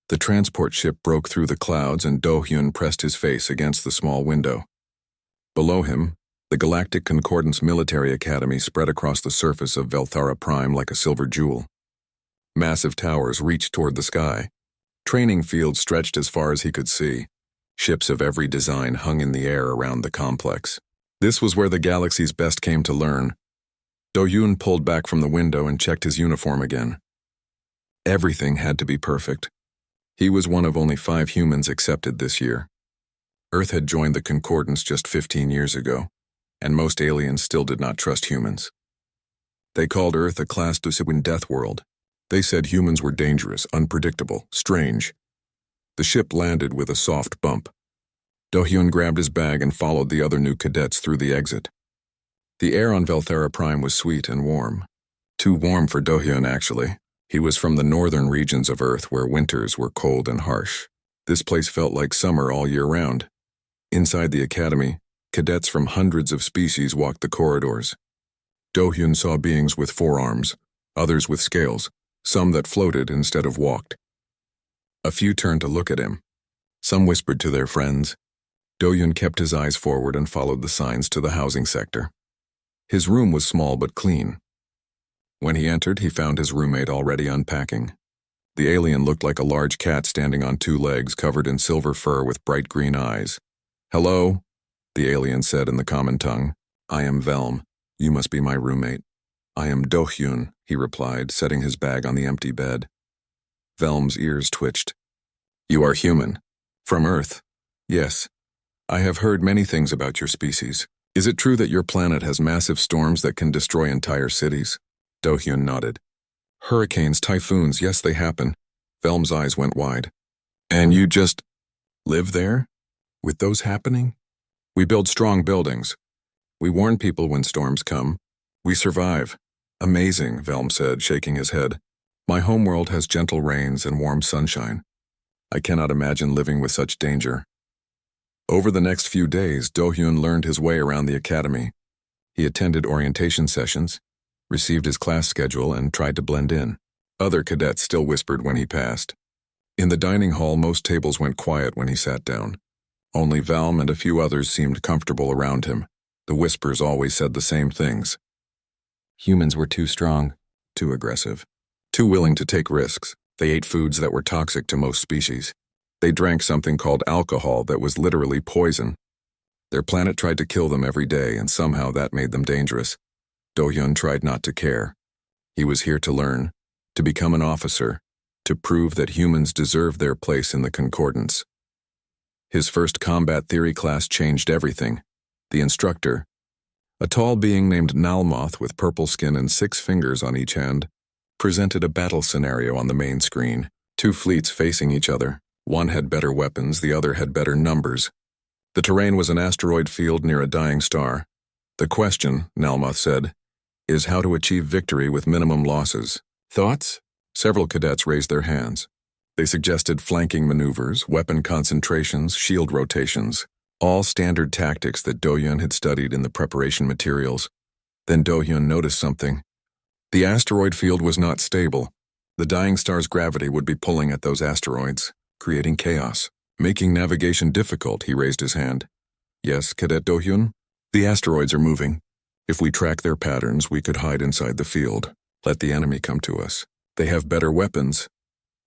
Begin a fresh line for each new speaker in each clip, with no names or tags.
The transport ship broke through the clouds and Do-hyun pressed his face against the small window. Below him, the Galactic Concordance Military Academy spread across the surface of Velthara Prime like a silver jewel. Massive towers reached toward the sky. Training fields stretched as far as he could see. Ships of every design hung in the air around the complex. This was where the galaxy's best came to learn. Do-hyun pulled back from the window and checked his uniform again. Everything had to be perfect. He was one of only 5 humans accepted this year. Earth had joined the Concordance just 15 years ago, and most aliens still did not trust humans. They called Earth a class de in Deathworld. They said humans were dangerous, unpredictable, strange. The ship landed with a soft bump. Do-hyun grabbed his bag and followed the other new cadets through the exit. The air on Velthara Prime was sweet and warm. Too warm for Do-hyun, actually. He was from the northern regions of Earth where winters were cold and harsh. This place felt like summer all year round. Inside the academy, cadets from hundreds of species walked the corridors. Do-hyun saw beings with 4 arms, others with scales, some that floated instead of walked. A few turned to look at him. Some whispered to their friends. Do-hyun kept his eyes forward and followed the signs to the housing sector. His room was small but clean. When he entered, he found his roommate already unpacking. The alien looked like a large cat standing on 2 legs covered in silver fur with bright green eyes. "Hello," the alien said in the common tongue. "I am Velm. You must be my roommate." "I am Do-hyun," he replied, setting his bag on the empty bed. Velm's ears twitched. "You are human. From Earth?" "Yes. I have heard many things about your species. Is it true that your planet has massive storms that can destroy entire cities?" Do-hyun nodded. "Hurricanes, typhoons, yes, they happen." Velm's eyes went wide. "And you just live there? With those happening?" "We build strong buildings. We warn people when storms come. We survive." "Amazing," Velm said, shaking his head. "My homeworld has gentle rains and warm sunshine. I cannot imagine living with such danger." Over the next few days, Do-hyun learned his way around the academy. He attended orientation sessions, received his class schedule, and tried to blend in. Other cadets still whispered when he passed. In the dining hall, most tables went quiet when he sat down. Only Velm and a few others seemed comfortable around him. The whispers always said the same things. Humans were too strong, too aggressive, too willing to take risks. They ate foods that were toxic to most species. They drank something called alcohol that was literally poison. Their planet tried to kill them every day, and somehow that made them dangerous. Do-hyun tried not to care. He was here to learn, to become an officer, to prove that humans deserve their place in the Concordance. His first combat theory class changed everything. The instructor, a tall being named Nalmoth with purple skin and 6 fingers on each hand, presented a battle scenario on the main screen. 2 fleets facing each other. One had better weapons, the other had better numbers. The terrain was an asteroid field near a dying star. "The question," Nalmoth said, "is how to achieve victory with minimum losses." "Thoughts?" Several cadets raised their hands. They suggested flanking maneuvers, weapon concentrations, shield rotations, all standard tactics that Do-hyun had studied in the preparation materials. Then Do-hyun noticed something. The asteroid field was not stable. The dying star's gravity would be pulling at those asteroids, creating chaos, making navigation difficult. He raised his hand. "Yes, Cadet Do-hyun? The asteroids are moving. If we track their patterns, we could hide inside the field. Let the enemy come to us. They have better weapons,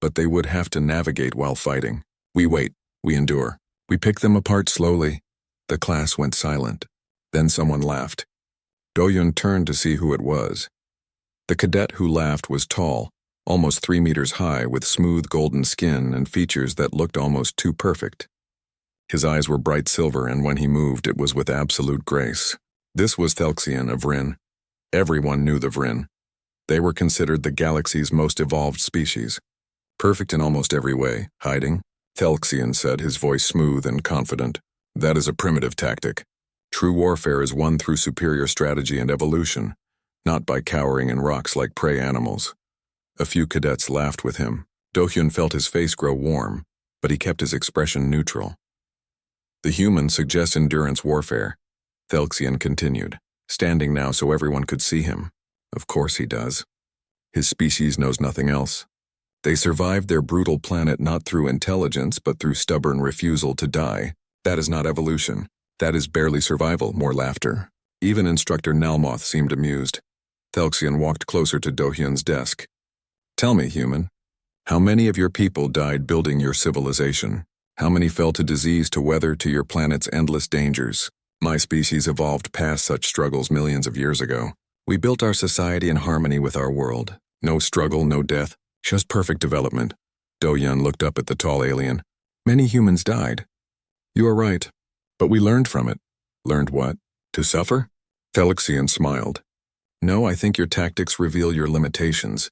but they would have to navigate while fighting. We wait. We endure. We pick them apart slowly." The class went silent. Then someone laughed. Do-hyun turned to see who it was. The cadet who laughed was tall, almost 3 meters high, with smooth golden skin and features that looked almost too perfect. His eyes were bright silver, and when he moved, it was with absolute grace. This was Thelxian of Vryn. Everyone knew the Vryn. They were considered the galaxy's most evolved species. Perfect in almost every way. "Hiding?" Thelxian said, his voice smooth and confident. "That is a primitive tactic. True warfare is won through superior strategy and evolution, not by cowering in rocks like prey animals." A few cadets laughed with him. Do-hyun felt his face grow warm, but he kept his expression neutral. "The human suggests endurance warfare," Thelxian continued, standing now so everyone could see him. "Of course he does. His species knows nothing else. They survived their brutal planet not through intelligence but through stubborn refusal to die. That is not evolution. That is barely survival. More laughter. Even Instructor Nalmoth seemed amused. Thelxian walked closer to Do-hyun's desk. Tell me, human, how many of your people died building your civilization? How many fell to disease, to weather, to your planet's endless dangers? My species evolved past such struggles millions of years ago. We built our society in harmony with our world. No struggle, no death, just perfect development. Do-hyun looked up at the tall alien. Many humans died. You are right, but we learned from it. Learned what? To suffer? Thelxian smiled. No, I think your tactics reveal your limitations.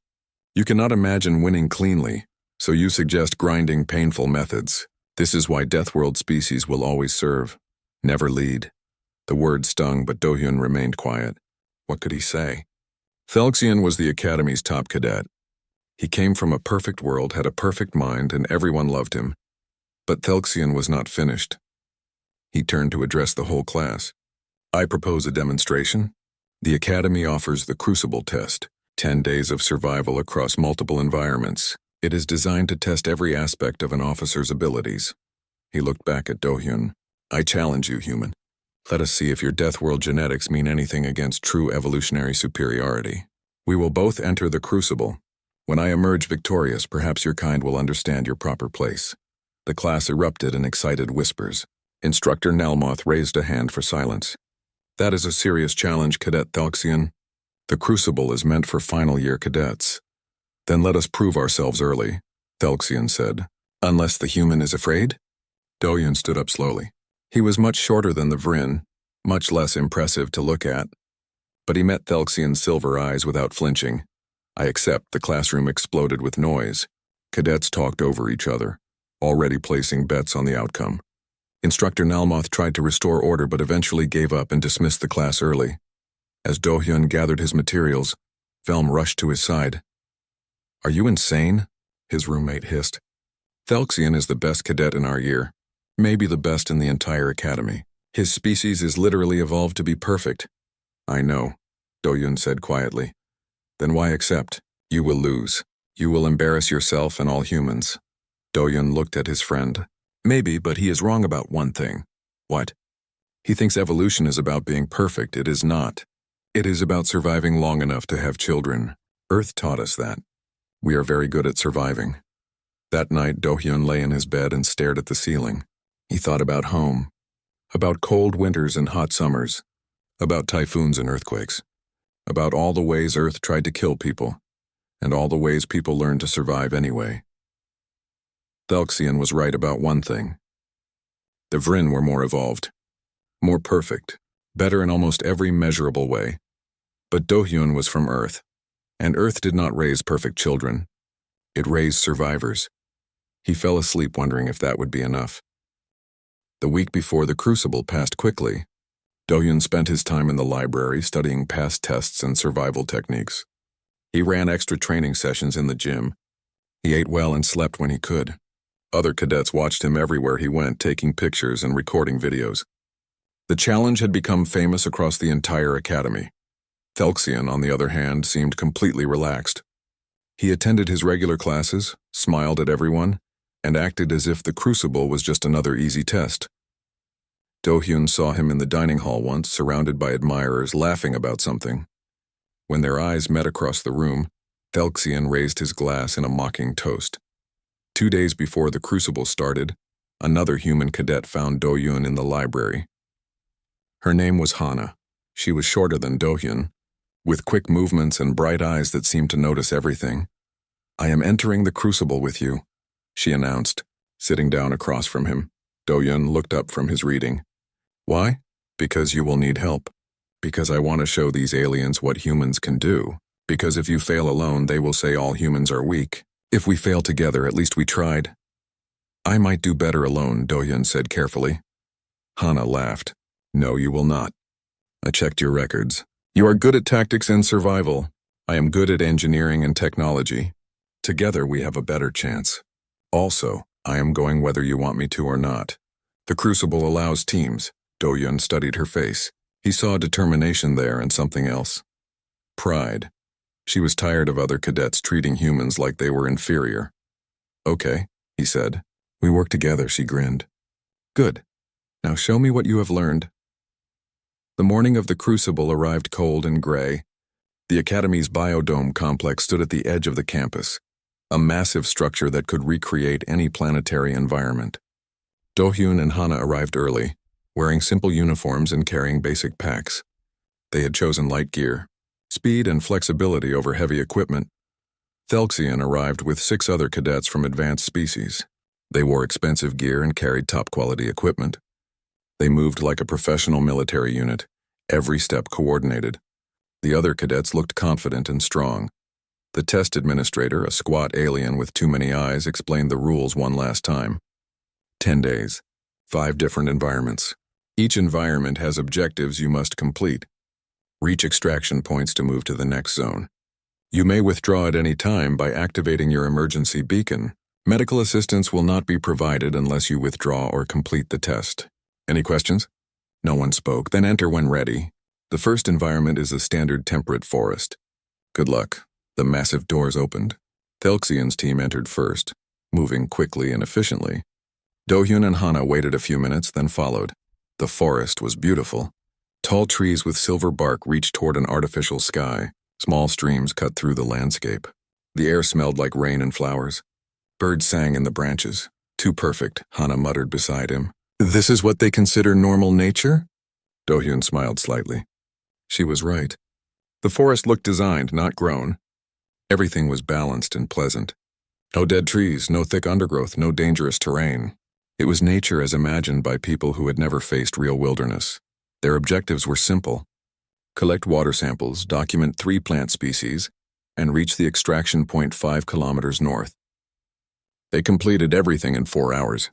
You cannot imagine winning cleanly, so you suggest grinding painful methods. This is why Deathworld species will always serve, never lead. The word stung, but Do-hyun remained quiet. What could he say? Thelxian was the Academy's top cadet. He came from a perfect world, had a perfect mind, and everyone loved him. But Thelxian was not finished. He turned to address the whole class. I propose a demonstration. The Academy offers the Crucible test, 10 days of survival across multiple environments. It is designed to test every aspect of an officer's abilities. He looked back at Do-hyun. I challenge you, human. Let us see if your Deathworld genetics mean anything against true evolutionary superiority. We will both enter the Crucible. When I emerge victorious, perhaps your kind will understand your proper place. The class erupted in excited whispers. Instructor Nalmoth raised a hand for silence. That is a serious challenge, Cadet Thelxian. The Crucible is meant for final-year cadets. Then let us prove ourselves early, Thelxian said. Unless the human is afraid? Do-hyun stood up slowly. He was much shorter than the Vryn, much less impressive to look at. But he met Thelxian's silver eyes without flinching. I accept. The classroom exploded with noise. Cadets talked over each other, already placing bets on the outcome. Instructor Nalmoth tried to restore order but eventually gave up and dismissed the class early. As Do-hyun gathered his materials, Velm rushed to his side. Are you insane? His roommate hissed. Thelxian is the best cadet in our year, maybe the best in the entire academy. His species is literally evolved to be perfect. I know, Do-hyun said quietly. Then why accept? You will lose. You will embarrass yourself and all humans. Do-hyun looked at his friend. Maybe, but he is wrong about one thing. What? He thinks evolution is about being perfect. It is not. It is about surviving long enough to have children. Earth taught us that. We are very good at surviving. That night, Do-hyun lay in his bed and stared at the ceiling. He thought about home, about cold winters and hot summers, about typhoons and earthquakes, about all the ways Earth tried to kill people, and all the ways people learned to survive anyway. Thelxian was right about one thing. The Vryn were more evolved, more perfect, better in almost every measurable way. But Do-hyun was from Earth, and Earth did not raise perfect children. It raised survivors. He fell asleep wondering if that would be enough. The week before the Crucible passed quickly. Do-hyun spent his time in the library studying past tests and survival techniques. He ran extra training sessions in the gym. He ate well and slept when he could. Other cadets watched him everywhere he went, taking pictures and recording videos. The challenge had become famous across the entire academy. Thelxian, on the other hand, seemed completely relaxed. He attended his regular classes, smiled at everyone, and acted as if the Crucible was just another easy test. Do-hyun saw him in the dining hall once, surrounded by admirers laughing about something. When their eyes met across the room, Thelxian raised his glass in a mocking toast. 2 days before the Crucible started, another human cadet found Do-hyun in the library. Her name was Hana. She was shorter than Do-hyun, with quick movements and bright eyes that seemed to notice everything. I am entering the Crucible with you, she announced, sitting down across from him. Do-hyun looked up from his reading. Why? Because you will need help. Because I want to show these aliens what humans can do. Because if you fail alone, they will say all humans are weak. If we fail together, at least we tried. I might do better alone, Do-hyun said carefully. Hana laughed. No, you will not. I checked your records. You are good at tactics and survival. I am good at engineering and technology. Together we have a better chance. Also, I am going whether you want me to or not. The Crucible allows teams. Do-hyun studied her face. He saw determination there and something else. Pride. She was tired of other cadets treating humans like they were inferior. "Okay," he said. "We work together," she grinned. "Good. Now show me what you have learned." The morning of the Crucible arrived cold and gray. The Academy's biodome complex stood at the edge of the campus, a massive structure that could recreate any planetary environment. Do-hyun and Hana arrived early, wearing simple uniforms and carrying basic packs. They had chosen light gear, speed and flexibility over heavy equipment. Thelxian arrived with 6 other cadets from advanced species. They wore expensive gear and carried top-quality equipment. They moved like a professional military unit, every step coordinated. The other cadets looked confident and strong. The test administrator, a squat alien with too many eyes, explained the rules one last time. 10 days, 5 different environments. Each environment has objectives you must complete. Reach extraction points to move to the next zone. You may withdraw at any time by activating your emergency beacon. Medical assistance will not be provided unless you withdraw or complete the test. Any questions? No one spoke. Then enter when ready. The first environment is a standard temperate forest. Good luck. The massive doors opened. Thelxian's team entered first, moving quickly and efficiently. Do-hyun and Hana waited a few minutes, then followed. The forest was beautiful. Tall trees with silver bark reached toward an artificial sky. Small streams cut through the landscape. The air smelled like rain and flowers. Birds sang in the branches. Too perfect, Hana muttered beside him. This is what they consider normal nature? Do-hyun smiled slightly. She was right. The forest looked designed, not grown. Everything was balanced and pleasant. No dead trees, no thick undergrowth, no dangerous terrain. It was nature as imagined by people who had never faced real wilderness. Their objectives were simple. Collect water samples, document 3 plant species, and reach the extraction point 5 kilometers north. They completed everything in 4 hours.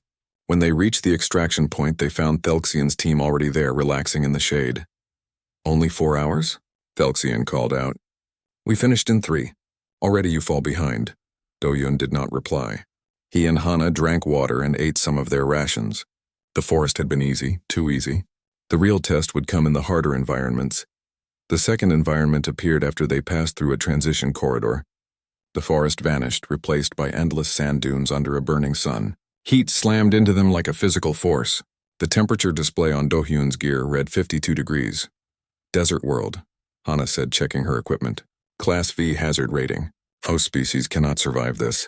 When they reached the extraction point, they found Thelxian's team already there, relaxing in the shade. Only 4 hours? Thelxian called out. We finished in 3. Already you fall behind. Do-hyun did not reply. He and Hana drank water and ate some of their rations. The forest had been easy, too easy. The real test would come in the harder environments. The second environment appeared after they passed through a transition corridor. The forest vanished, replaced by endless sand dunes under a burning sun. Heat slammed into them like a physical force. The temperature display on Do-hyun's gear read 52 degrees. Desert world, Hana said, checking her equipment. Class V hazard rating. Most species cannot survive this.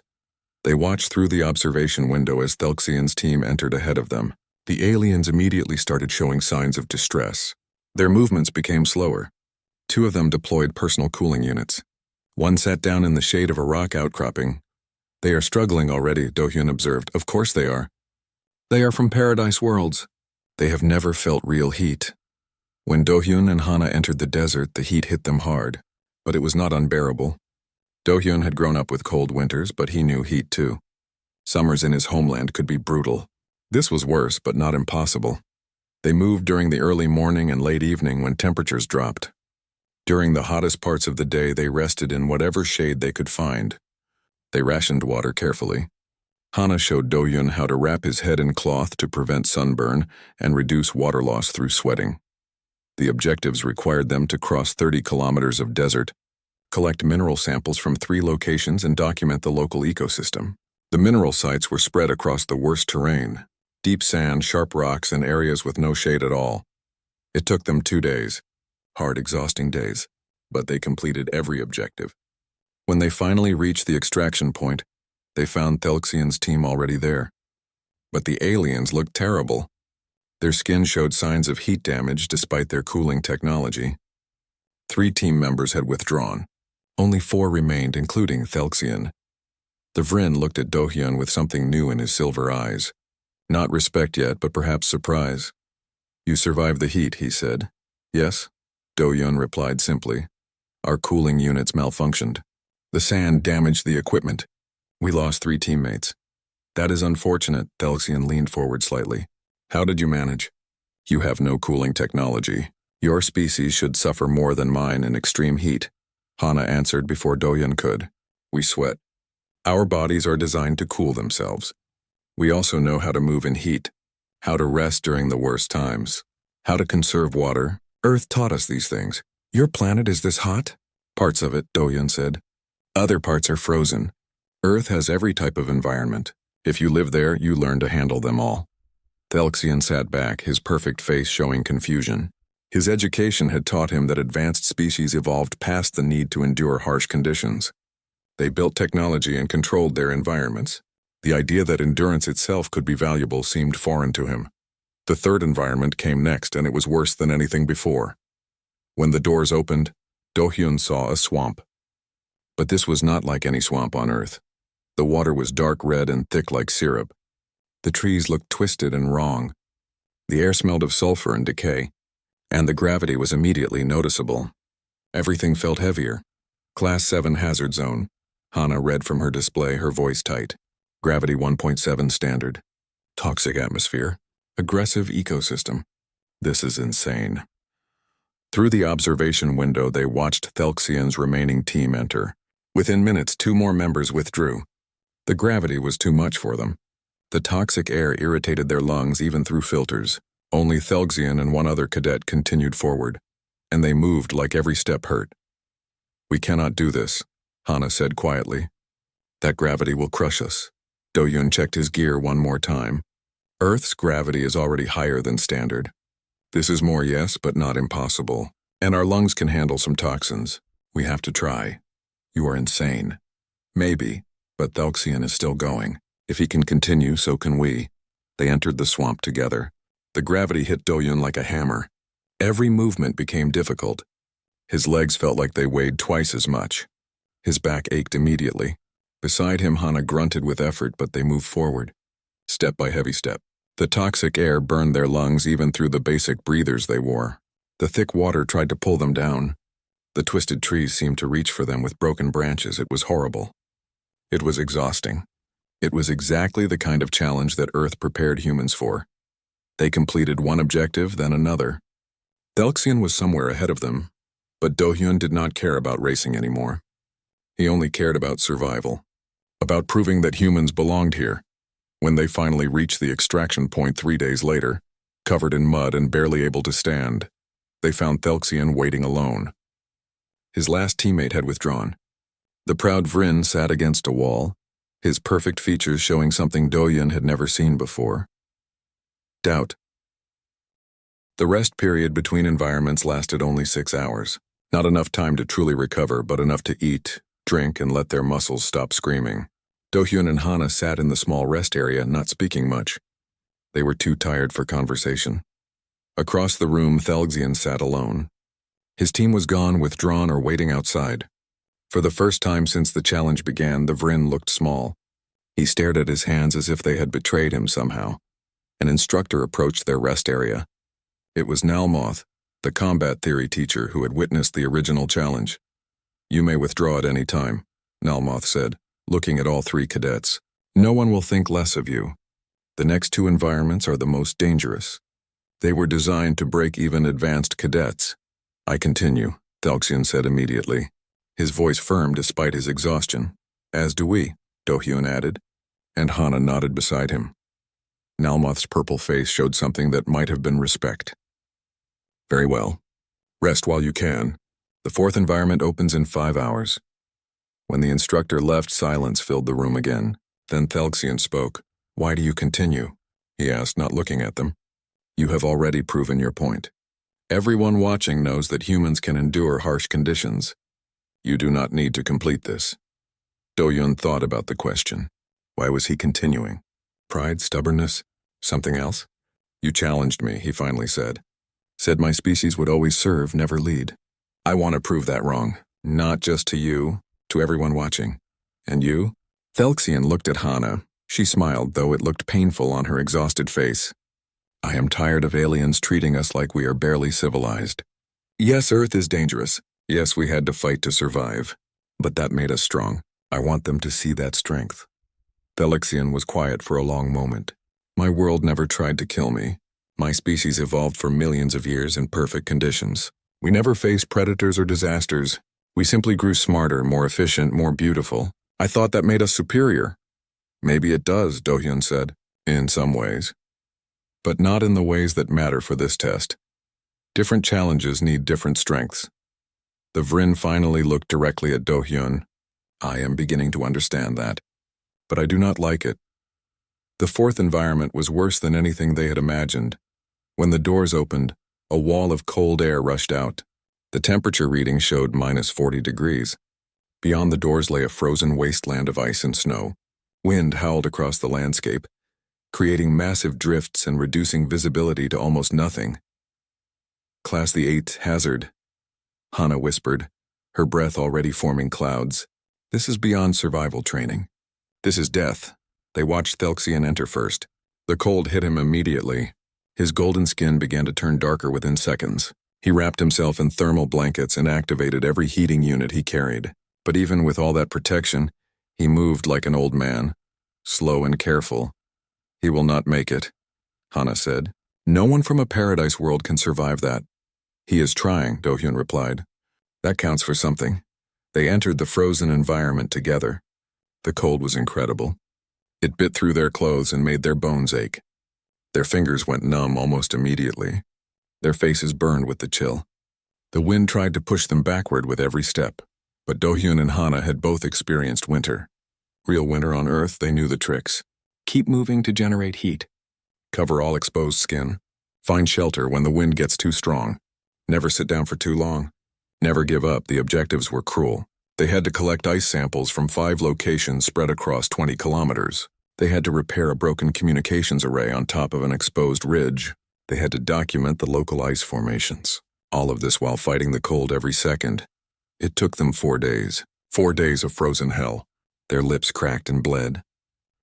They watched through the observation window as Thelxian's team entered ahead of them. The aliens immediately started showing signs of distress. Their movements became slower. 2 of them deployed personal cooling units. One sat down in the shade of a rock outcropping. They are struggling already, Do-hyun observed. Of course they are. They are from Paradise Worlds. They have never felt real heat. When Do-hyun and Hana entered the desert, the heat hit them hard. But it was not unbearable. Do-hyun had grown up with cold winters, but he knew heat too. Summers in his homeland could be brutal. This was worse, but not impossible. They moved during the early morning and late evening when temperatures dropped. During the hottest parts of the day, they rested in whatever shade they could find. They rationed water carefully. Hana showed Do-hyun how to wrap his head in cloth to prevent sunburn and reduce water loss through sweating. The objectives required them to cross 30 kilometers of desert, collect mineral samples from 3 locations, and document the local ecosystem. The mineral sites were spread across the worst terrain: deep sand, sharp rocks, and areas with no shade at all. It took them 2 days. Hard, exhausting days, but they completed every objective. When they finally reached the extraction point, they found Thelxian's team already there. But the aliens looked terrible. Their skin showed signs of heat damage despite their cooling technology. 3 team members had withdrawn. Only 4 remained, including Thelxian. The Vryn looked at Do-hyun with something new in his silver eyes. Not respect yet, but perhaps surprise. You survived the heat, he said. Yes? Do-hyun replied simply. Our cooling units malfunctioned. The sand damaged the equipment. We lost 3 teammates. That is unfortunate, Thelxian leaned forward slightly. How did you manage? You have no cooling technology. Your species should suffer more than mine in extreme heat, Hana answered before Do-hyun could. We sweat. Our bodies are designed to cool themselves. We also know how to move in heat, how to rest during the worst times, how to conserve water. Earth taught us these things. Your planet is this hot? Parts of it, Dohyun said. Other parts are frozen. Earth has every type of environment. If you live there, you learn to handle them all. Thelxian sat back, his perfect face showing confusion. His education had taught him that advanced species evolved past the need to endure harsh conditions. They built technology and controlled their environments. The idea that endurance itself could be valuable seemed foreign to him. The third environment came next, and it was worse than anything before. When the doors opened, Dohyun saw a swamp. But this was not like any swamp on Earth. The water was dark red and thick like syrup. The trees looked twisted and wrong. The air smelled of sulfur and decay, and the gravity was immediately noticeable. Everything felt heavier. Class 7 hazard zone. Hana read from her display, her voice tight. Gravity 1.7 standard. Toxic atmosphere. Aggressive ecosystem. This is insane. Through the observation window, they watched Thelxian's remaining team enter. Within minutes, 2 more members withdrew. The gravity was too much for them. The toxic air irritated their lungs even through filters. Only Thelxian and 1 other cadet continued forward, and they moved like every step hurt. "We cannot do this," Hana said quietly. "That gravity will crush us." Dohyun checked his gear one more time. Earth's gravity is already higher than standard. This is more, yes, but not impossible. And our lungs can handle some toxins. We have to try. "You are insane." "Maybe, but Thelxian is still going. If he can continue, so can we." They entered the swamp together. The gravity hit Dohyun like a hammer. Every movement became difficult. His legs felt like they weighed twice as much. His back ached immediately. Beside him, Hana grunted with effort, but they moved forward, step by heavy step. The toxic air burned their lungs even through the basic breathers they wore. The thick water tried to pull them down. The twisted trees seemed to reach for them with broken branches. It was horrible. It was exhausting. It was exactly the kind of challenge that Earth prepared humans for. They completed one objective, then another. Thelxian was somewhere ahead of them, but Dohyun did not care about racing anymore. He only cared about survival, about proving that humans belonged here. When they finally reached the extraction point 3 days later, covered in mud and barely able to stand, they found Thelxian waiting alone. His last teammate had withdrawn. The proud Vryn sat against a wall, his perfect features showing something Dohyun had never seen before. Doubt. The rest period between environments lasted only 6 hours. Not enough time to truly recover, but enough to eat, drink, and let their muscles stop screaming. Dohyun and Hana sat in the small rest area, not speaking much. They were too tired for conversation. Across the room, Thelxian sat alone. His team was gone, withdrawn, or waiting outside. For the first time since the challenge began, the Vryn looked small. He stared at his hands as if they had betrayed him somehow. An instructor approached their rest area. It was Nalmoth, the combat theory teacher who had witnessed the original challenge. "You may withdraw at any time," Nalmoth said, looking at all 3 cadets. "No one will think less of you. The next 2 environments are the most dangerous. They were designed to break even advanced cadets." "I continue," Thelxian said immediately, his voice firm despite his exhaustion. "As do we," Dohyun added, and Hana nodded beside him. Nalmoth's purple face showed something that might have been respect. "Very well. Rest while you can. The 4th environment opens in 5 hours." When the instructor left, silence filled the room again. Then Thelxian spoke. "Why do you continue?" he asked, not looking at them. "You have already proven your point. Everyone watching knows that humans can endure harsh conditions. You do not need to complete this." Dohyun thought about the question. Why was he continuing? Pride, stubbornness, something else? "You challenged me," he finally said. "Said my species would always serve, never lead. I want to prove that wrong, not just to you, to everyone watching. And you?" Thelxian looked at Hana. She smiled, though it looked painful on her exhausted face. "I am tired of aliens treating us like we are barely civilized. Yes, Earth is dangerous. Yes, we had to fight to survive. But that made us strong. I want them to see that strength." Thelxian was quiet for a long moment. "My world never tried to kill me. My species evolved for millions of years in perfect conditions. We never faced predators or disasters. We simply grew smarter, more efficient, more beautiful. I thought that made us superior." "Maybe it does," Dohyun said, "in some ways. But not in the ways that matter for this test. Different challenges need different strengths." The Vryn finally looked directly at Do-hyun. I am beginning to understand that, but I do not like it. The fourth environment was worse than anything they had imagined. When the doors opened, a wall of cold air rushed out. The temperature reading showed -40 degrees. Beyond the doors lay a frozen wasteland of ice and snow. Wind howled across the landscape, creating massive drifts and reducing visibility to almost nothing. Class the 8th hazard, Hana whispered, her breath already forming clouds. This is beyond survival training. This is death. They watched Thelxian enter first. The cold hit him immediately. His golden skin began to turn darker within seconds. He wrapped himself in thermal blankets and activated every heating unit he carried. But even with all that protection, he moved like an old man, slow and careful. He will not make it, Hana said. No one from a paradise world can survive that. He is trying, Do-hyun replied. That counts for something. They entered the frozen environment together. The cold was incredible. It bit through their clothes and made their bones ache. Their fingers went numb almost immediately. Their faces burned with the chill. The wind tried to push them backward with every step, but Do-hyun and Hana had both experienced winter. Real winter on Earth, they knew the tricks. Keep moving to generate heat. Cover all exposed skin. Find shelter when the wind gets too strong. Never sit down for too long. Never give up. The objectives were cruel. They had to collect ice samples from 5 locations spread across 20 kilometers. They had to repair a broken communications array on top of an exposed ridge. They had to document the local ice formations. All of this while fighting the cold every second. It took them 4 days. 4 days of frozen hell. Their lips cracked and bled.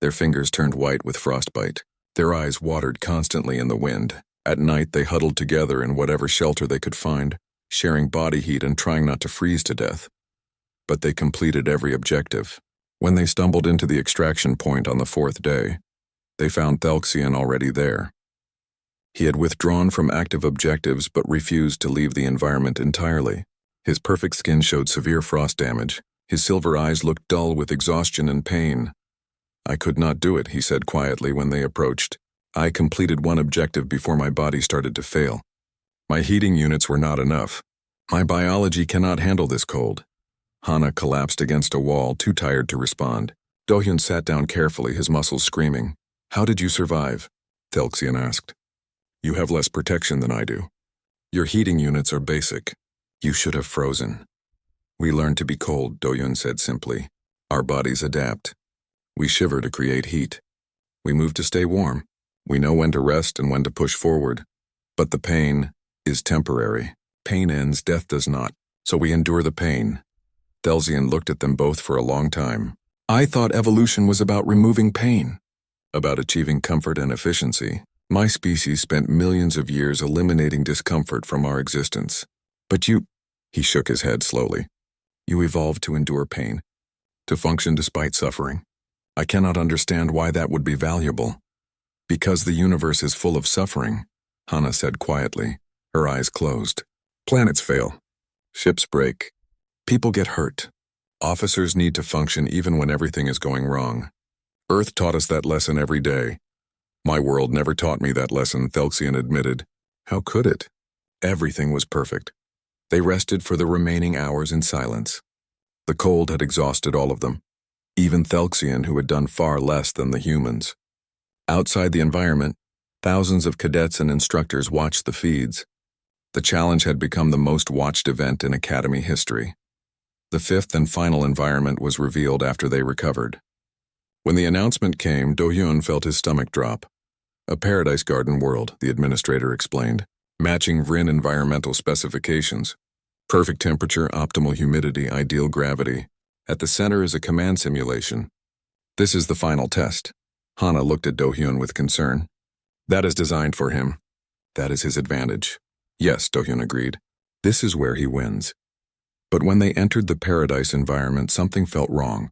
Their fingers turned white with frostbite. Their eyes watered constantly in the wind. At night, they huddled together in whatever shelter they could find, sharing body heat and trying not to freeze to death. But they completed every objective. When they stumbled into the extraction point on the 4th day, they found Thelxian already there. He had withdrawn from active objectives but refused to leave the environment entirely. His perfect skin showed severe frost damage. His silver eyes looked dull with exhaustion and pain. I could not do it, he said quietly when they approached. I completed one objective before my body started to fail. My heating units were not enough. My biology cannot handle this cold. Hana collapsed against a wall, too tired to respond. Do-hyun sat down carefully, his muscles screaming. How did you survive? Thelxian asked. You have less protection than I do. Your heating units are basic. You should have frozen. We learned to be cold, Do-hyun said simply. Our bodies adapt. We shiver to create heat. We move to stay warm. We know when to rest and when to push forward. But the pain is temporary. Pain ends, death does not. So we endure the pain. Thelxian looked at them both for a long time. I thought evolution was about removing pain, about achieving comfort and efficiency. My species spent millions of years eliminating discomfort from our existence. But you, he shook his head slowly. You evolved to endure pain, to function despite suffering. I cannot understand why that would be valuable. Because the universe is full of suffering, Hana said quietly, her eyes closed. Planets fail. Ships break. People get hurt. Officers need to function even when everything is going wrong. Earth taught us that lesson every day. My world never taught me that lesson, Thelxian admitted. How could it? Everything was perfect. They rested for the remaining hours in silence. The cold had exhausted all of them, even Thelxian, who had done far less than the humans. Outside the environment, thousands of cadets and instructors watched the feeds. The challenge had become the most watched event in Academy history. The 5th and final environment was revealed after they recovered. When the announcement came, Do-hyun felt his stomach drop. A paradise garden world, the administrator explained, matching Vryn environmental specifications. Perfect temperature, optimal humidity, ideal gravity. At the center is a command simulation. This is the final test. Hana looked at Do-hyun with concern. That is designed for him. That is his advantage. Yes, Do-hyun agreed. This is where he wins. But when they entered the paradise environment, something felt wrong.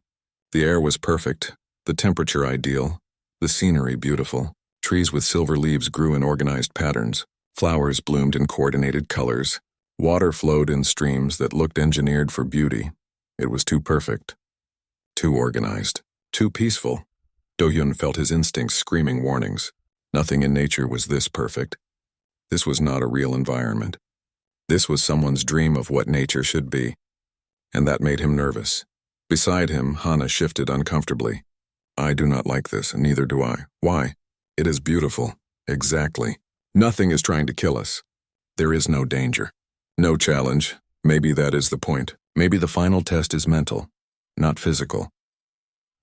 The air was perfect, the temperature ideal, the scenery beautiful. Trees with silver leaves grew in organized patterns. Flowers bloomed in coordinated colors. Water flowed in streams that looked engineered for beauty. It was too perfect, too organized, too peaceful. Do-hyun felt his instincts screaming warnings. Nothing in nature was this perfect. This was not a real environment. This was someone's dream of what nature should be, and that made him nervous. Beside him, Hana shifted uncomfortably. I do not like this, and neither do I. Why? It is beautiful. Exactly. Nothing is trying to kill us. There is no danger. No challenge. Maybe that is the point. Maybe the final test is mental, not physical.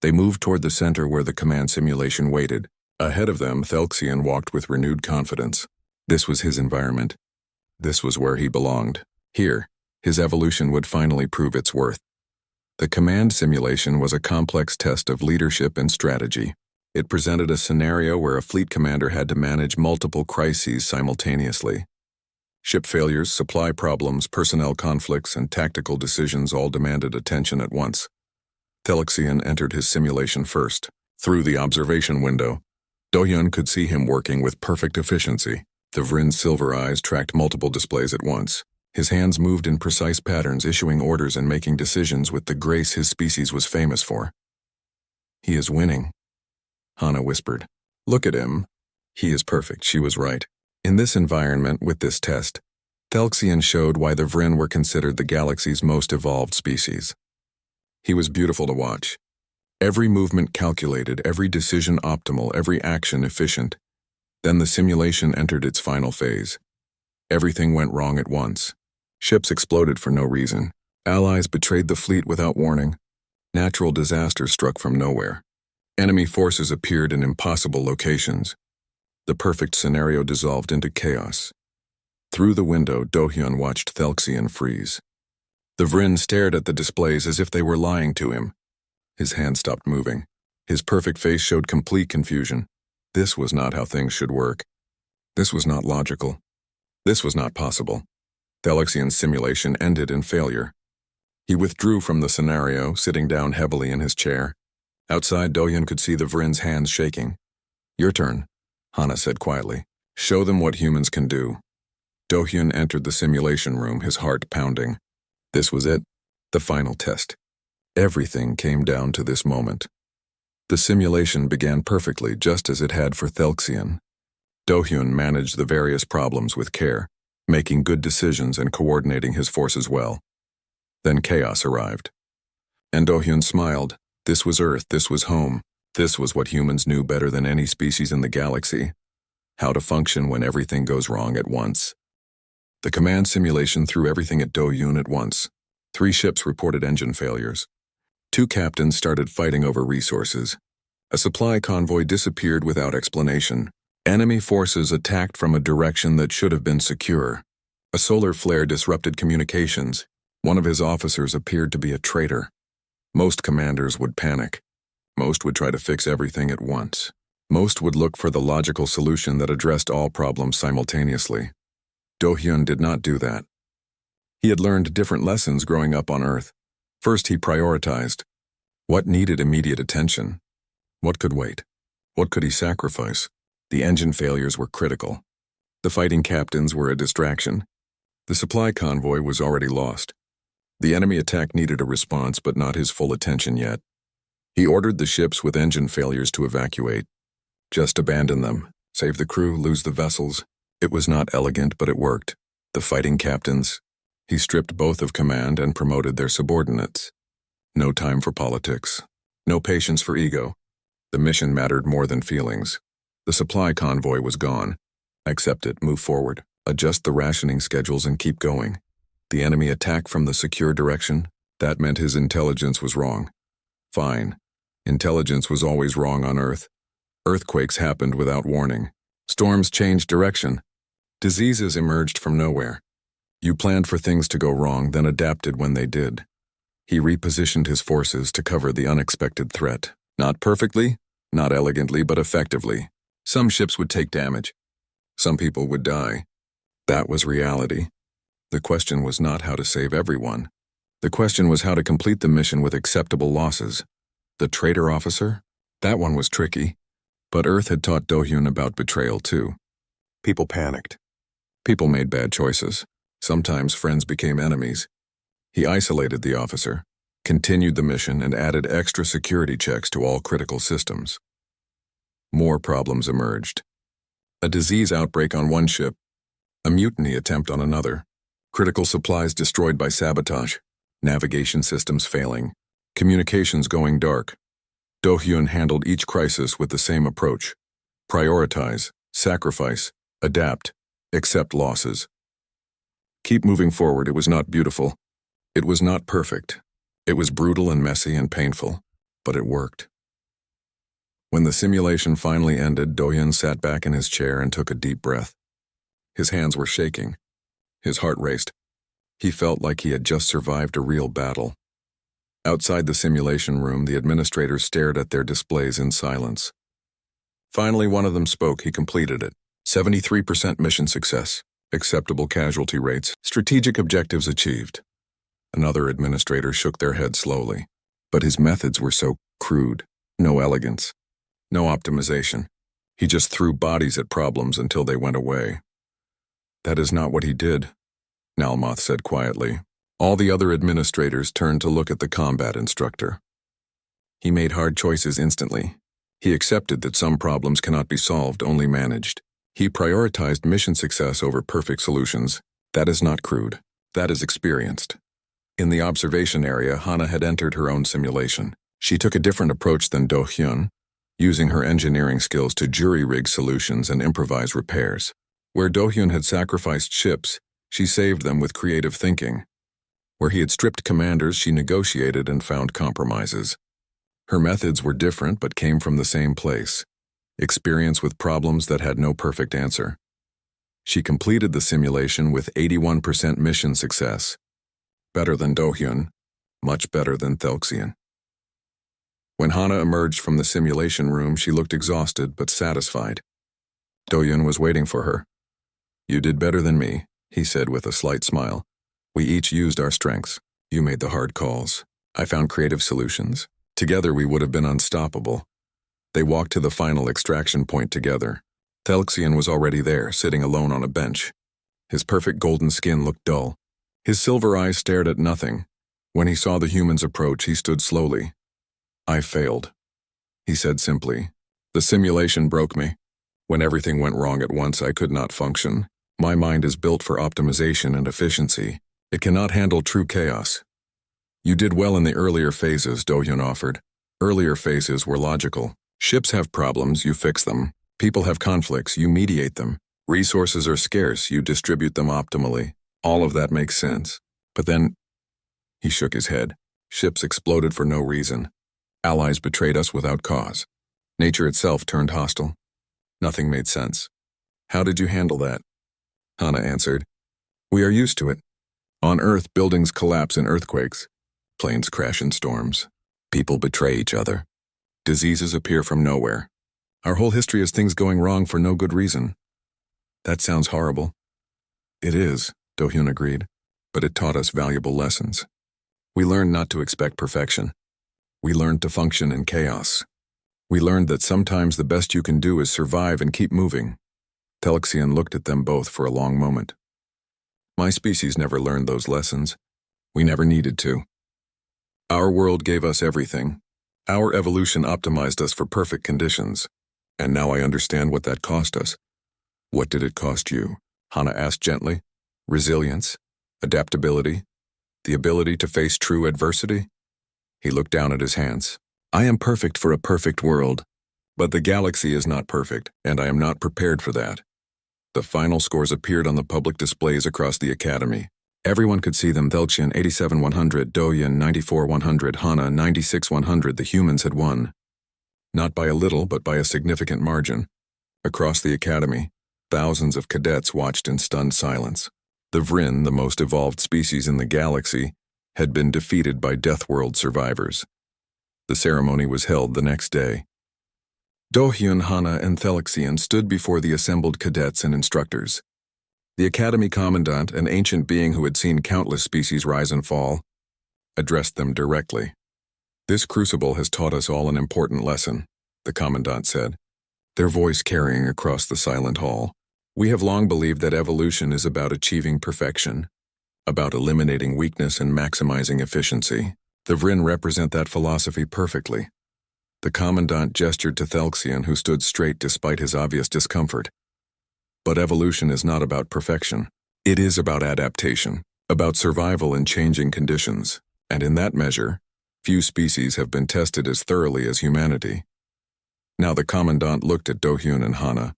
They moved toward the center where the command simulation waited. Ahead of them, Thelxian walked with renewed confidence. This was his environment. This was where he belonged. Here, his evolution would finally prove its worth. The command simulation was a complex test of leadership and strategy. It presented a scenario where a fleet commander had to manage multiple crises simultaneously. Ship failures, supply problems, personnel conflicts, and tactical decisions all demanded attention at once. Thelxian entered his simulation first. Through the observation window, Dohyun could see him working with perfect efficiency. The Vrin's silver eyes tracked multiple displays at once. His hands moved in precise patterns, issuing orders and making decisions with the grace his species was famous for. He is winning, Hana whispered. Look at him. He is perfect, she was right. In this environment, with this test, Thelxian showed why the Vrin were considered the galaxy's most evolved species. He was beautiful to watch. Every movement calculated, every decision optimal, every action efficient. Then the simulation entered its final phase. Everything went wrong at once. Ships exploded for no reason. Allies betrayed the fleet without warning. Natural disasters struck from nowhere. Enemy forces appeared in impossible locations. The perfect scenario dissolved into chaos. Through the window, Dohyun watched Thelxian freeze. The Vrin stared at the displays as if they were lying to him. His hand stopped moving. His perfect face showed complete confusion. This was not how things should work. This was not logical. This was not possible. Thelxian's simulation ended in failure. He withdrew from the scenario, sitting down heavily in his chair. Outside, Dohyun could see the Vrin's hands shaking. Your turn, Hana said quietly. Show them what humans can do. Dohyun entered the simulation room, his heart pounding. This was it, the final test. Everything came down to this moment. The simulation began perfectly, just as it had for Thelxian. Dohyun managed the various problems with care, making good decisions and coordinating his forces well. Then chaos arrived. And Dohyun smiled. This was Earth, this was home. This was what humans knew better than any species in the galaxy. How to function when everything goes wrong at once. The command simulation threw everything at Dohyun at once. 3 ships reported engine failures. 2 captains started fighting over resources. A supply convoy disappeared without explanation. Enemy forces attacked from a direction that should have been secure. A solar flare disrupted communications. One of his officers appeared to be a traitor. Most commanders would panic. Most would try to fix everything at once. Most would look for the logical solution that addressed all problems simultaneously. Dohyun did not do that. He had learned different lessons growing up on Earth. First, he prioritized. What needed immediate attention? What could wait? What could he sacrifice? The engine failures were critical. The fighting captains were a distraction. The supply convoy was already lost. The enemy attack needed a response, but not his full attention yet. He ordered the ships with engine failures to evacuate. Just abandon them. Save the crew, lose the vessels. It was not elegant, but it worked. The fighting captains. He stripped both of command and promoted their subordinates. No time for politics. No patience for ego. The mission mattered more than feelings. The supply convoy was gone. Accept it, move forward. Adjust the rationing schedules and keep going. The enemy attacked from the secure direction. That meant his intelligence was wrong. Fine. Intelligence was always wrong on Earth. Earthquakes happened without warning. Storms changed direction. Diseases emerged from nowhere. You planned for things to go wrong, then adapted when they did. He repositioned his forces to cover the unexpected threat. Not perfectly, not elegantly, but effectively. Some ships would take damage. Some people would die. That was reality. The question was not how to save everyone. The question was how to complete the mission with acceptable losses. The traitor officer? That one was tricky. But Earth had taught Dohyun about betrayal too. People panicked. People made bad choices. Sometimes friends became enemies. He isolated the officer, continued the mission, and added extra security checks to all critical systems. More problems emerged. A disease outbreak on one ship, a mutiny attempt on another. Critical supplies destroyed by sabotage. Navigation systems failing. Communications going dark. Do-hyun handled each crisis with the same approach. Prioritize, sacrifice, adapt, accept losses. Keep moving forward. It was not beautiful. It was not perfect. It was brutal and messy and painful, but it worked. When the simulation finally ended, Do-hyun sat back in his chair and took a deep breath. His hands were shaking. His heart raced. He felt like he had just survived a real battle. Outside the simulation room, the administrators stared at their displays in silence. Finally, one of them spoke. He completed it. 73% mission success. Acceptable casualty rates. Strategic objectives achieved. Another administrator shook their head slowly. But his methods were so crude. No elegance. No optimization. He just threw bodies at problems until they went away. That is not what he did, Nalmoth said quietly. All the other administrators turned to look at the combat instructor. He made hard choices instantly. He accepted that some problems cannot be solved, only managed. He prioritized mission success over perfect solutions. That is not crude. That is experienced. In the observation area, Hana had entered her own simulation. She took a different approach than Do-hyun, using her engineering skills to jury-rig solutions and improvise repairs. Where Do-hyun had sacrificed ships, she saved them with creative thinking. Where he had stripped commanders, she negotiated and found compromises. Her methods were different but came from the same place. Experience with problems that had no perfect answer. She completed the simulation with 81% mission success. Better than Do-hyun, much better than Thalxian. When Hana emerged from the simulation room, she looked exhausted but satisfied. Do-hyun was waiting for her. "You did better than me," he said with a slight smile. "We each used our strengths. You made the hard calls. I found creative solutions. Together we would have been unstoppable." They walked to the final extraction point together. Thalxian was already there, sitting alone on a bench. His perfect golden skin looked dull. His silver eyes stared at nothing. When he saw the humans approach, he stood slowly. "I failed," he said simply. "The simulation broke me. When everything went wrong at once, I could not function. My mind is built for optimization and efficiency. It cannot handle true chaos." "You did well in the earlier phases," Do-hyun offered. "Earlier phases were logical. Ships have problems, you fix them. People have conflicts, you mediate them. Resources are scarce, you distribute them optimally. All of that makes sense. But then," he shook his head, "ships exploded for no reason. Allies betrayed us without cause. Nature itself turned hostile. Nothing made sense. How did you handle that?" Hana answered, "We are used to it. On Earth, buildings collapse in earthquakes. Planes crash in storms. People betray each other. Diseases appear from nowhere. Our whole history is things going wrong for no good reason." "That sounds horrible." "It is," Do-hyun agreed, "but it taught us valuable lessons. We learned not to expect perfection. We learned to function in chaos. We learned that sometimes the best you can do is survive and keep moving." Thalxian looked at them both for a long moment. "My species never learned those lessons. We never needed to. Our world gave us everything. Our evolution optimized us for perfect conditions. And now I understand what that cost us." "What did it cost you?" Hana asked gently. "Resilience, adaptability, the ability to face true adversity?" He looked down at his hands. "I am perfect for a perfect world. But the galaxy is not perfect, and I am not prepared for that." The final scores appeared on the public displays across the academy. Everyone could see them. Thalxian 87-100, Do-hyun 94-100, Hana 96-100. The humans had won. Not by a little, but by a significant margin. Across the academy, thousands of cadets watched in stunned silence. The Vryn, the most evolved species in the galaxy, had been defeated by Deathworld survivors. The ceremony was held the next day. Do-hyun, Hana, and Thalxian stood before the assembled cadets and instructors. The academy commandant, an ancient being who had seen countless species rise and fall, addressed them directly. "This crucible has taught us all an important lesson," the commandant said, their voice carrying across the silent hall. "We have long believed that evolution is about achieving perfection, about eliminating weakness and maximizing efficiency. The Vryn represent that philosophy perfectly." The commandant gestured to Thalxian, who stood straight despite his obvious discomfort. "But evolution is not about perfection. It is about adaptation. about survival in changing conditions, and in that measure, few species have been tested as thoroughly as humanity. Now the Commandant looked at Do-hyun and Hana.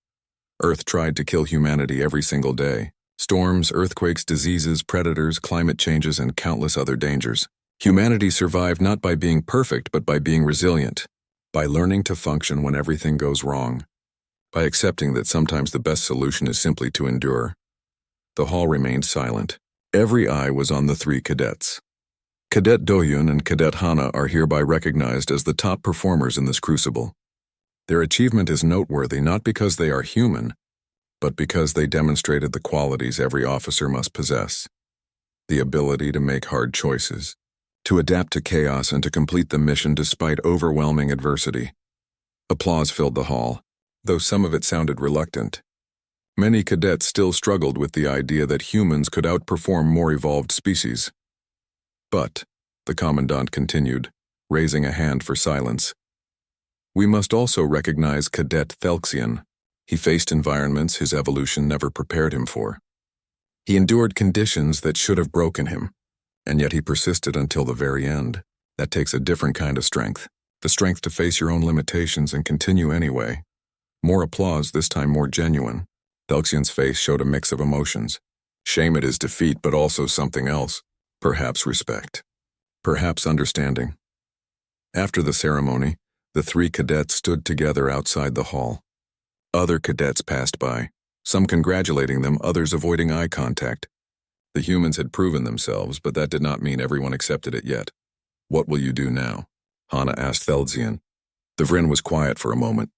Earth tried to kill humanity every single day. Storms, earthquakes, diseases, predators, climate changes, and countless other dangers. Humanity survived not by being perfect, but by being resilient, by learning to function when everything goes wrong, by accepting that sometimes the best solution is simply to endure. The hall remained silent. Every eye was on the three cadets. Cadet Do-hyun and Cadet Hana are hereby recognized as the top performers in this crucible. Their achievement is noteworthy not because they are human, but because they demonstrated the qualities every officer must possess. The ability to make hard choices, to adapt to chaos and to complete the mission despite overwhelming adversity. Applause filled the hall, though some of it sounded reluctant. Many cadets still struggled with the idea that humans could outperform more evolved species. But, the Commandant continued, raising a hand for silence, we must also recognize Cadet Thelxian. He faced environments his evolution never prepared him for. He endured conditions that should have broken him, and yet he persisted until the very end. That takes a different kind of strength, the strength to face your own limitations and continue anyway. More applause, this time more genuine. Thelxian's face showed a mix of emotions. Shame at his defeat, but also something else. Perhaps respect. Perhaps understanding. After the ceremony, the three cadets stood together outside the hall. Other cadets passed by, some congratulating them, others avoiding eye contact. The humans had proven themselves, but that did not mean everyone accepted it yet. What will you do now? Hana asked Thelxian. The Vryn was quiet for a moment.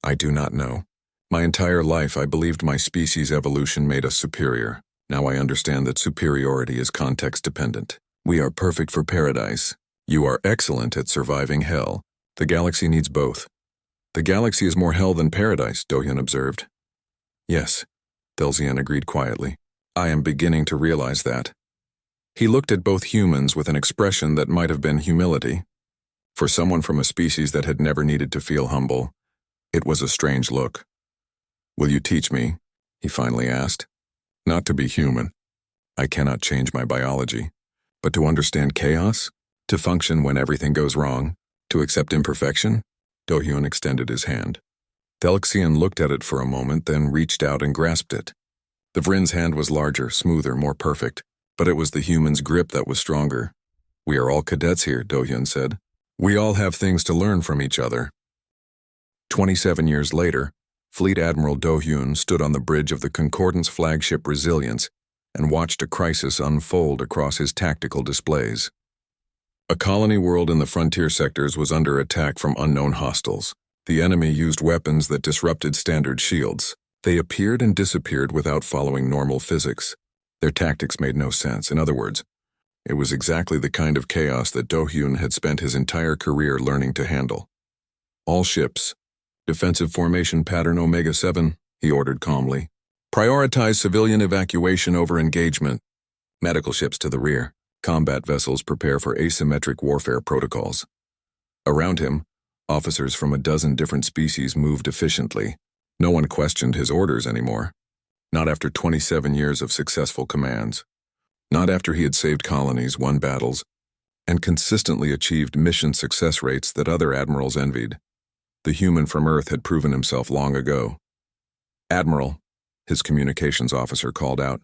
I do not know. My entire life I believed my species' evolution made us superior. Now I understand that superiority is context-dependent. We are perfect for paradise. You are excellent at surviving hell. The galaxy needs both. The galaxy is more hell than paradise, Do-hyun observed. Yes, Thelxian agreed quietly. I am beginning to realize that. He looked at both humans with an expression that might have been humility. For someone from a species that had never needed to feel humble, it was a strange look. Will you teach me? He finally asked. Not to be human. I cannot change my biology. But to understand chaos? To function when everything goes wrong? To accept imperfection? Do-hyun extended his hand. Thelxian looked at it for a moment, then reached out and grasped it. The Vryn's hand was larger, smoother, more perfect, but it was the human's grip that was stronger. We are all cadets here, Do-hyun said. We all have things to learn from each other. 27 years later, Fleet Admiral Do-hyun stood on the bridge of the Concordance flagship Resilience and watched a crisis unfold across his tactical displays. A colony world in the frontier sectors was under attack from unknown hostiles. The enemy used weapons that disrupted standard shields. They appeared and disappeared without following normal physics. Their tactics made no sense. In other words, it was exactly the kind of chaos that Do-hyun had spent his entire career learning to handle. All ships, defensive formation pattern Omega-7, he ordered calmly. Prioritize civilian evacuation over engagement. Medical ships to the rear. Combat vessels prepare for asymmetric warfare protocols. Around him, officers from a dozen different species moved efficiently. No one questioned his orders anymore. Not after 27 years of successful commands. Not after he had saved colonies, won battles, and consistently achieved mission success rates that other admirals envied. The human from Earth had proven himself long ago. Admiral, his communications officer called out.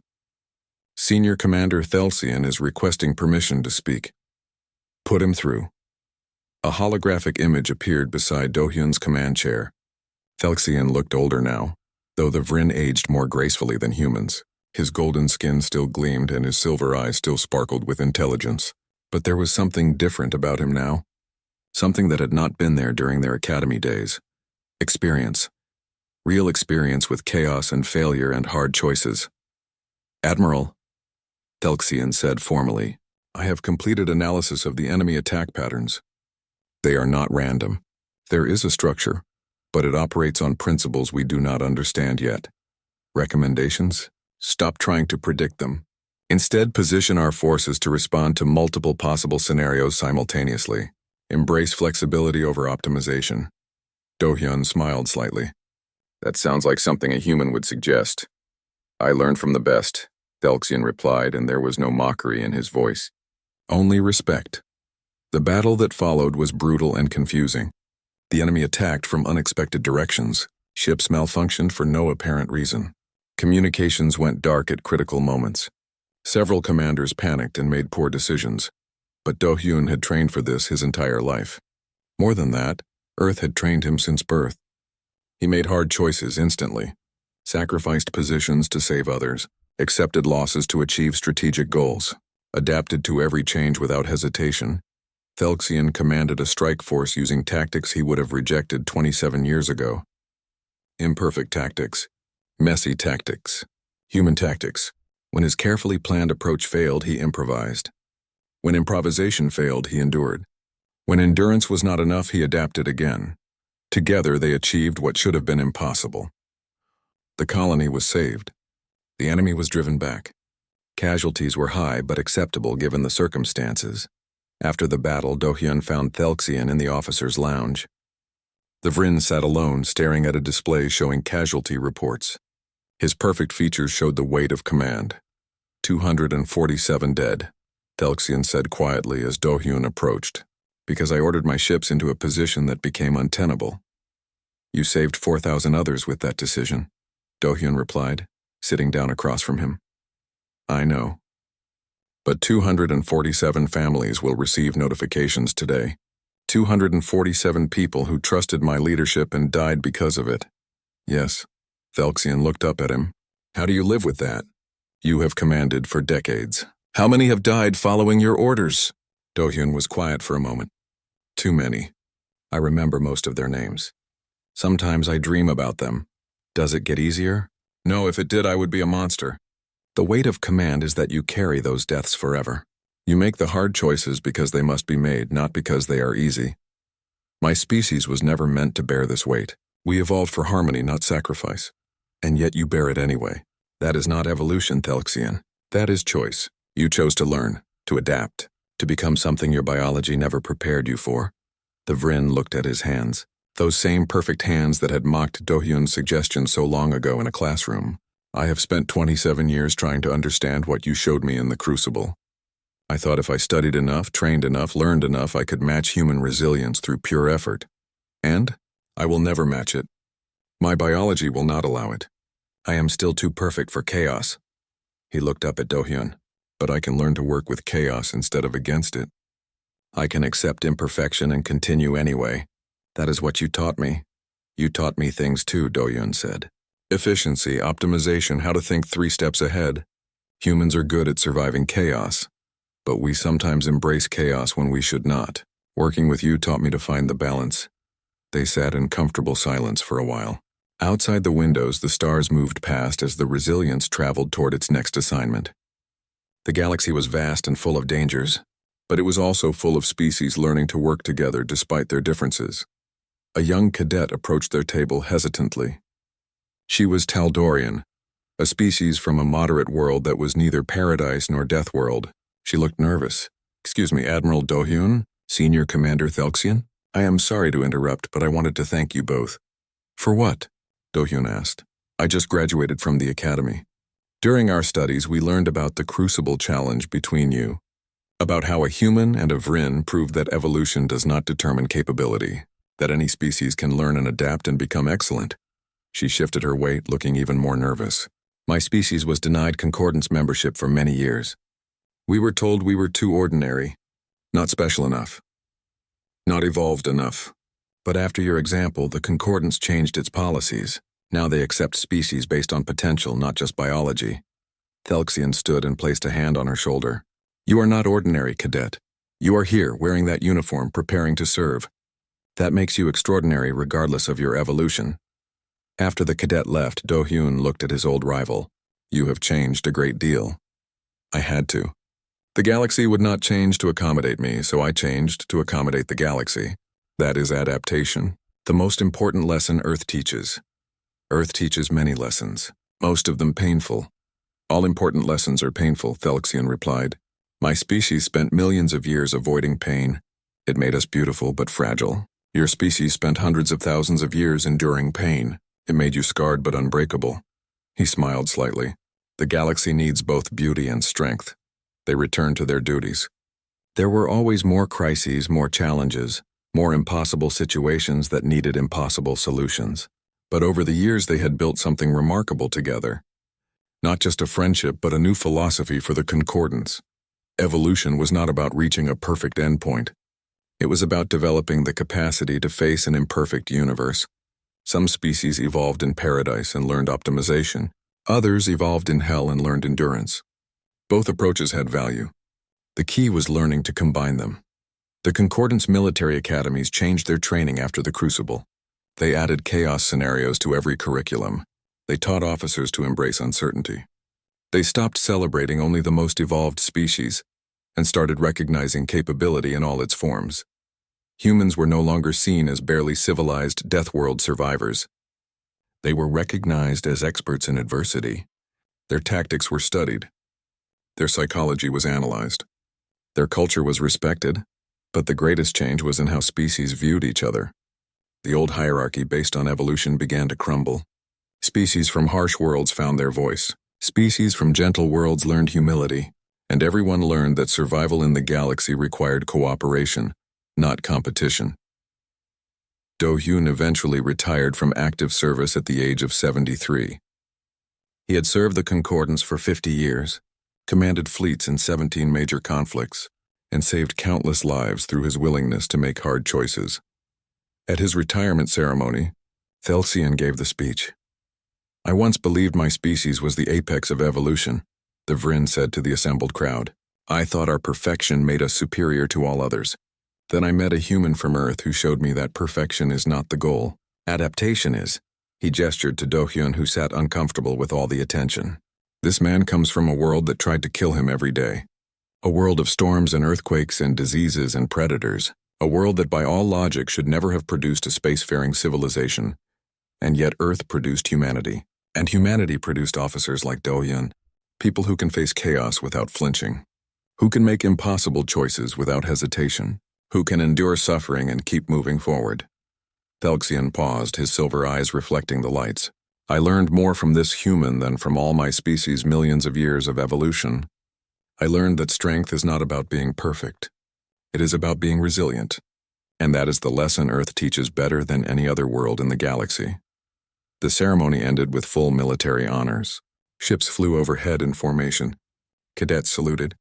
Senior Commander Thelxian is requesting permission to speak. Put him through. A holographic image appeared beside Do-hyun's command chair. Thelxian looked older now, though the Vryn aged more gracefully than humans. His golden skin still gleamed and his silver eyes still sparkled with intelligence. But there was something different about him now. Something that had not been there during their academy days. Experience. Real experience with chaos and failure and hard choices. Admiral, Thelxian said formally, I have completed analysis of the enemy attack patterns. They are not random. There is a structure, but it operates on principles we do not understand yet. Recommendations? Stop trying to predict them. Instead, position our forces to respond to multiple possible scenarios simultaneously. Embrace flexibility over optimization. Do-hyun smiled slightly. That sounds like something a human would suggest. I learned from the best. Thelxian replied, and there was no mockery in his voice. Only respect. The battle that followed was brutal and confusing. The enemy attacked from unexpected directions. Ships malfunctioned for no apparent reason. Communications went dark at critical moments. Several commanders panicked and made poor decisions. But Do-hyun had trained for this his entire life. More than that, Earth had trained him since birth. He made hard choices instantly, sacrificed positions to save others, accepted losses to achieve strategic goals, adapted to every change without hesitation. Thelxian commanded a strike force using tactics he would have rejected 27 years ago. Imperfect tactics, messy tactics, human tactics. When his carefully planned approach failed, he improvised. When improvisation failed, he endured. When endurance was not enough, he adapted again. Together, they achieved what should have been impossible. The colony was saved. The enemy was driven back. Casualties were high but acceptable given the circumstances. After the battle, Do-hyun found Thelxian in the officers' lounge. The Vryn sat alone, staring at a display showing casualty reports. His perfect features showed the weight of command. 247 dead, Thelxian said quietly as Do-hyun approached, because I ordered my ships into a position that became untenable. You saved 4,000 others with that decision, Do-hyun replied, sitting down across from him. I know. But 247 families will receive notifications today. 247 people who trusted my leadership and died because of it. Yes. Thelxian looked up at him. How do you live with that? You have commanded for decades. How many have died following your orders? Do-hyun was quiet for a moment. Too many. I remember most of their names. Sometimes I dream about them. Does it get easier? No, if it did, I would be a monster. The weight of command is that you carry those deaths forever. You make the hard choices because they must be made, not because they are easy. My species was never meant to bear this weight. We evolved for harmony, not sacrifice. And yet you bear it anyway. That is not evolution, Thelxian. That is choice. You chose to learn, to adapt, to become something your biology never prepared you for. The Vryn looked at his hands, those same perfect hands that had mocked Do-hyun's suggestion so long ago in a classroom. I have spent 27 years trying to understand what you showed me in the Crucible. I thought if I studied enough, trained enough, learned enough, I could match human resilience through pure effort. And I will never match it. My biology will not allow it. I am still too perfect for chaos. He looked up at Do-hyun. But I can learn to work with chaos instead of against it. I can accept imperfection and continue anyway. That is what you taught me. You taught me things too, Do-hyun said. Efficiency, optimization, how to think 3 steps ahead. Humans are good at surviving chaos. But we sometimes embrace chaos when we should not. Working with you taught me to find the balance. They sat in comfortable silence for a while. Outside the windows, the stars moved past as the Resilience traveled toward its next assignment. The galaxy was vast and full of dangers, but it was also full of species learning to work together despite their differences. A young cadet approached their table hesitantly. She was Taldorian, a species from a moderate world that was neither paradise nor Deathworld. She looked nervous. Excuse me, Admiral Do-hyun, Senior Commander Thelxian? I am sorry to interrupt, but I wanted to thank you both. For what? Do-hyun asked. I just graduated from the academy. During our studies, we learned about the Crucible challenge between you, about how a human and a Vryn proved that evolution does not determine capability, that any species can learn and adapt and become excellent. She shifted her weight, looking even more nervous. My species was denied Concordance membership for many years. We were told we were too ordinary, not special enough, not evolved enough. But after your example, the Concordance changed its policies. Now they accept species based on potential, not just biology. Thelxian stood and placed a hand on her shoulder. You are not ordinary, cadet. You are here, wearing that uniform, preparing to serve. That makes you extraordinary regardless of your evolution. After the cadet left, Do-hyun looked at his old rival. You have changed a great deal. I had to. The galaxy would not change to accommodate me, so I changed to accommodate the galaxy. That is adaptation. The most important lesson Earth teaches. Earth teaches many lessons, most of them painful. All important lessons are painful, Thelxian replied. My species spent millions of years avoiding pain. It made us beautiful but fragile. Your species spent hundreds of thousands of years enduring pain. It made you scarred but unbreakable. He smiled slightly. The galaxy needs both beauty and strength. They returned to their duties. There were always more crises, more challenges, more impossible situations that needed impossible solutions. But over the years they had built something remarkable together. Not just a friendship, but a new philosophy for the Concordance. Evolution was not about reaching a perfect endpoint. It was about developing the capacity to face an imperfect universe. Some species evolved in paradise and learned optimization. Others evolved in hell and learned endurance. Both approaches had value. The key was learning to combine them. The Concordance military academies changed their training after the Crucible. They added chaos scenarios to every curriculum. They taught officers to embrace uncertainty. They stopped celebrating only the most evolved species and started recognizing capability in all its forms. Humans were no longer seen as barely civilized Deathworld survivors. They were recognized as experts in adversity. Their tactics were studied. Their psychology was analyzed. Their culture was respected, but the greatest change was in how species viewed each other. The old hierarchy based on evolution began to crumble. Species from harsh worlds found their voice. Species from gentle worlds learned humility, and everyone learned that survival in the galaxy required cooperation, not competition. Do-hyun eventually retired from active service at the age of 73. He had served the Concordance for 50 years, commanded fleets in 17 major conflicts, and saved countless lives through his willingness to make hard choices. At his retirement ceremony, Thalxian gave the speech. "I once believed my species was the apex of evolution," the Vryn said to the assembled crowd. "I thought our perfection made us superior to all others. Then I met a human from Earth who showed me that perfection is not the goal. Adaptation is." He gestured to Do-hyun, who sat uncomfortable with all the attention. "This man comes from a world that tried to kill him every day. A world of storms and earthquakes and diseases and predators. A world that by all logic should never have produced a spacefaring civilization. And yet Earth produced humanity. And humanity produced officers like Do-hyun. People who can face chaos without flinching. Who can make impossible choices without hesitation. Who can endure suffering and keep moving forward." Thalxian paused, his silver eyes reflecting the lights. "I learned more from this human than from all my species' millions of years of evolution. I learned that strength is not about being perfect. It is about being resilient. And that is the lesson Earth teaches better than any other world in the galaxy." The ceremony ended with full military honors. Ships flew overhead in formation. Cadets saluted.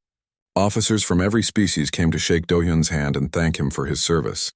Officers from every species came to shake Do-hyun's hand and thank him for his service.